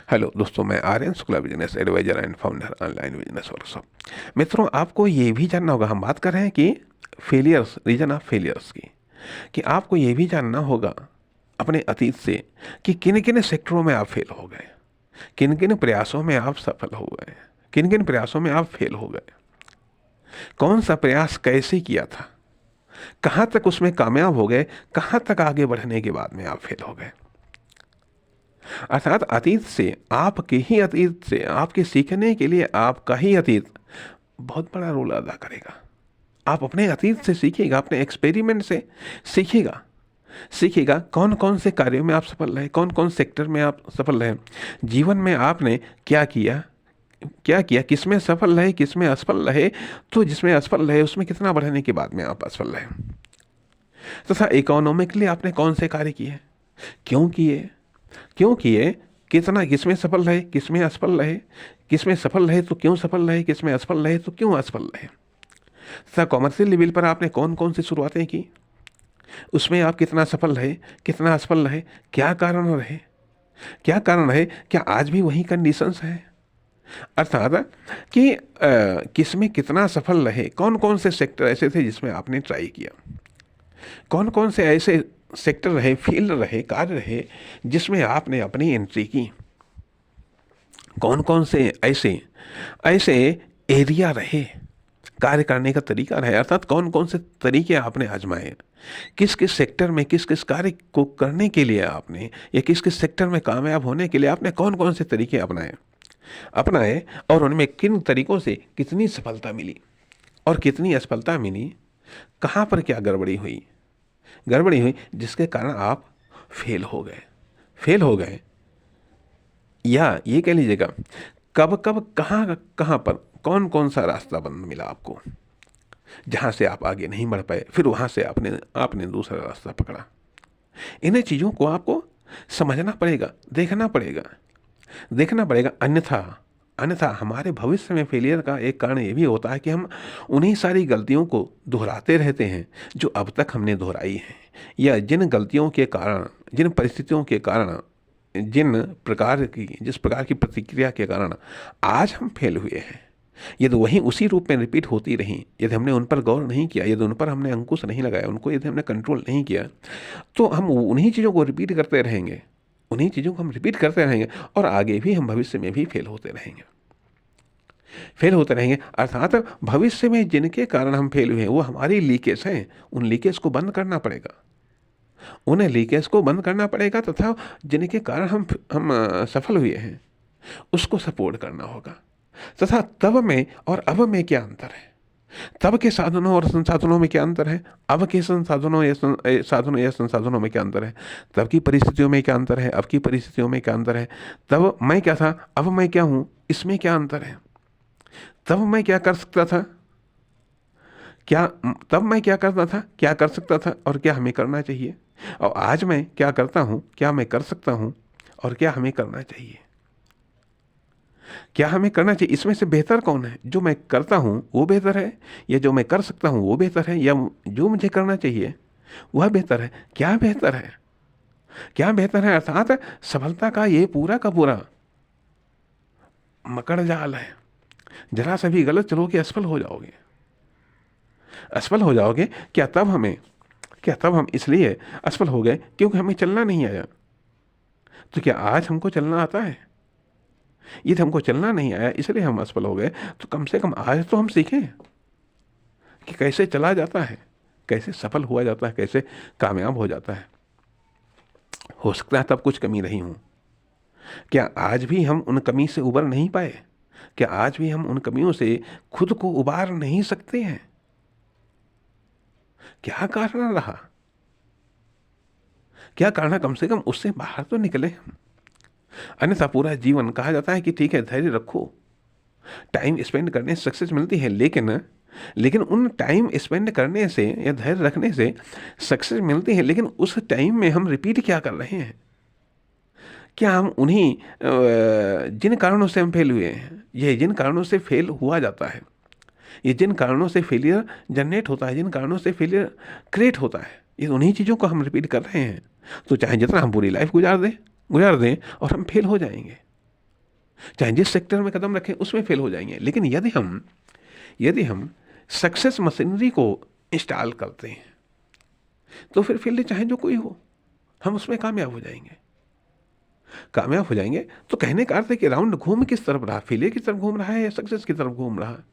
Hello दोस्तों, मैं Aryan Shukla, business adviser and founder online business workshop. मित्रों, आपको ये भी जानना होगा, हम बात कर रहे हैं कि फेलियर्स, रीजन ऑफ फेलियर्स की, कि आपको ये भी जानना होगा अपने अतीत से कि किन किन सेक्टरों में आप फेल हो गए, किन किन प्रयासों में आप सफल हो गए, किन किन प्रयासों में आप फेल हो गए, कौन सा प्रयास कैसे किया था, कहाँ तक उसमें कामयाब हो गए, कहाँ तक आगे बढ़ने के बाद में आप फेल हो गए। अर्थात अतीत से, आपके ही अतीत से आपके सीखने के लिए आपका ही अतीत बहुत बड़ा रोल अदा करेगा। आप अपने अतीत से सीखिएगा, अपने एक्सपेरिमेंट से सीखिएगा। सीखिएगा कौन कौन से कार्यों में आप सफल रहे, कौन कौन सेक्टर में आप सफल रहे, जीवन में आपने क्या किया, क्या किया, किस में सफल रहे, किस में असफल रहे, तो जिसमें असफल रहे उसमें कितना बढ़ने के बाद में आप असफल रहे, तथा इकोनॉमिकली आपने कौन से कार्य किए, क्यों किए, क्यों किए, कितना, किसमें सफल रहे, किसमें असफल रहे, किसमें सफल रहे तो क्यों सफल रहे, किसमें असफल रहे तो क्यों असफल रहे, तथा कॉमर्शियल लेवल पर आपने कौन कौन सी शुरुआतें की, उसमें आप कितना सफल रहे, कितना असफल रहे, क्या कारण रहे, क्या कारण रहे, क्या आज भी वही कंडीशंस हैं। अर्थात कि किसमें कितना सफल रहे, कौन कौन से सेक्टर ऐसे थे जिसमें आपने ट्राई किया, कौन कौन से ऐसे सेक्टर रहे, फील्ड रहे, कार्य रहे जिसमें आपने अपनी एंट्री की, कौन कौन से ऐसे ऐसे एरिया रहे, कार्य करने का तरीका रहे, अर्थात कौन कौन से तरीके आपने आजमाए, किस किस सेक्टर में किस किस कार्य को करने के लिए आपने, या किस किस सेक्टर में कामयाब होने के लिए आपने कौन कौन से तरीके अपनाए अपनाए और उनमें किन तरीकों से कितनी सफलता मिली और कितनी असफलता मिली, कहाँ पर क्या गड़बड़ी हुई जिसके कारण आप फेल हो गए, फेल हो गए, या ये कह लीजिएगा कब कब कहाँ कहाँ पर कौन कौन सा रास्ता बंद मिला आपको, जहाँ से आप आगे नहीं बढ़ पाए, फिर वहाँ से आपने आपने दूसरा रास्ता पकड़ा। इन्हें चीज़ों को आपको समझना पड़ेगा, देखना पड़ेगा, अन्यथा अन्यथा हमारे भविष्य में फेलियर का एक कारण ये भी होता है कि हम उन्हीं सारी गलतियों को दोहराते रहते हैं जो अब तक हमने दोहराई हैं, या जिन गलतियों के कारण, जिन परिस्थितियों के कारण, जिस प्रकार की प्रतिक्रिया के कारण आज हम फेल हुए हैं, यदि वही उसी रूप में रिपीट होती रहीं, यदि हमने उन पर गौर नहीं किया, यदि उन पर हमने अंकुश नहीं लगाया, उनको यदि हमने कंट्रोल नहीं किया, तो हम उन्हीं चीज़ों को रिपीट करते रहेंगे, उन्हीं चीज़ों को हम रिपीट करते रहेंगे और आगे भी हम भविष्य में भी फेल होते रहेंगे, फेल होते रहेंगे। अर्थात भविष्य में जिनके कारण हम फेल हुए हैं वो हमारी लीकेज हैं, उन लीकेज को बंद करना पड़ेगा, उन्हें लीकेज को बंद करना पड़ेगा, तथा जिनके कारण हम सफल हुए हैं उसको सपोर्ट करना होगा। तथा तब में और अब में क्या अंतर है, तब के साधनों और संसाधनों में क्या अंतर है, अब के साधनों या संसाधनों में क्या अंतर है, तब की परिस्थितियों में क्या अंतर है, अब की परिस्थितियों में क्या अंतर है, तब मैं क्या था, अब मैं क्या हूँ, इसमें क्या अंतर है, तब मैं क्या कर सकता था, क्या तब मैं क्या करता था, क्या कर सकता था और क्या हमें करना चाहिए, और आज मैं क्या करता हूँ, क्या मैं कर सकता हूँ और क्या हमें करना चाहिए, क्या हमें करना चाहिए, इसमें से बेहतर कौन है, जो मैं करता हूँ वो बेहतर है, या जो मैं कर सकता हूँ वो बेहतर है, या जो मुझे करना चाहिए वह बेहतर है, क्या बेहतर है, क्या बेहतर है। अर्थात सफलता का ये पूरा का पूरा मकड़ जाल है, जरा सा भी गलत चलोगे असफल हो जाओगे, असफल हो जाओगे। क्या तब हम इसलिए असफल हो गए क्योंकि हमें चलना नहीं आया, तो क्या आज हमको चलना आता है, यदि हमको चलना नहीं आया इसलिए हम असफल हो गए, तो कम से कम आज तो हम सीखें कि कैसे चला जाता है, कैसे सफल हुआ जाता है, कैसे कामयाब हो जाता है। हो सकता है तब कुछ कमी रही हूँ, क्या आज भी हम उन कमी से उबर नहीं पाए, क्या आज भी हम उन कमियों से खुद को उबार नहीं सकते हैं, क्या कारण रहा, क्या कारण, कम से कम उससे बाहर तो निकले हम। अन्यथा पूरा जीवन, कहा जाता है कि ठीक है धैर्य रखो, टाइम स्पेंड करने से सक्सेस मिलती है, लेकिन उन टाइम स्पेंड करने से या धैर्य रखने से सक्सेस मिलती है, लेकिन उस टाइम में हम रिपीट क्या कर रहे हैं, क्या हम उन्हीं जिन कारणों से हम फेल हुए हैं, ये जिन कारणों से फेल हुआ जाता है, ये जिन कारणों से फेलियर जनरेट होता है, जिन कारणों से फेलियर क्रिएट होता है, ये उन्हीं चीज़ों को हम रिपीट कर रहे हैं, तो चाहे जितना हम पूरी लाइफ गुजार दें और हम फेल हो जाएंगे। चाहे जिस सेक्टर में कदम रखें उसमें फेल हो जाएंगे। लेकिन यदि हम सक्सेस मशीनरी को इंस्टॉल करते हैं तो फिर फील्ड चाहे जो कोई हो, हम उसमें कामयाब हो जाएंगे। कामयाब हो जाएंगे तो कहने का अर्थ है कि राउंड घूम किस तरफ रहा, फेलियर की तरफ घूम रहा है या सक्सेस की तरफ घूम रहा है।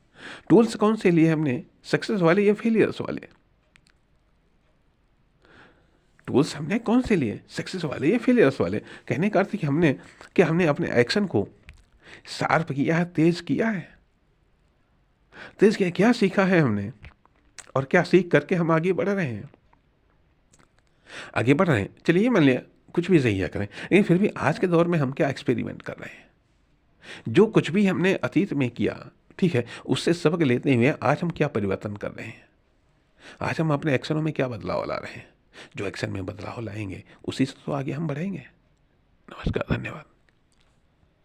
टूल्स कौन से लिए हमने, सक्सेस वाले या फेलियर्स वाले? टूल्स हमने कौन से लिए, सक्सेस वाले या फेलियर्स वाले? कहने का अर्थ है कि हमने अपने एक्शन को शार्प किया है, तेज किया है। तेज किया, क्या सीखा है हमने और क्या सीख करके हम आगे बढ़ रहे हैं। आगे बढ़ रहे हैं, चलिए मान लिया कुछ भी सही है करें, लेकिन फिर भी आज के दौर में हम क्या एक्सपेरिमेंट कर रहे हैं। जो कुछ भी हमने अतीत में किया, ठीक है, उससे सबक लेते हुए आज हम क्या परिवर्तन कर रहे हैं। आज हम अपने एक्शनों में क्या बदलाव ला रहे हैं। जो एक्शन में बदलाव लाएंगे उसी से तो आगे हम बढ़ेंगे। नमस्कार, धन्यवाद।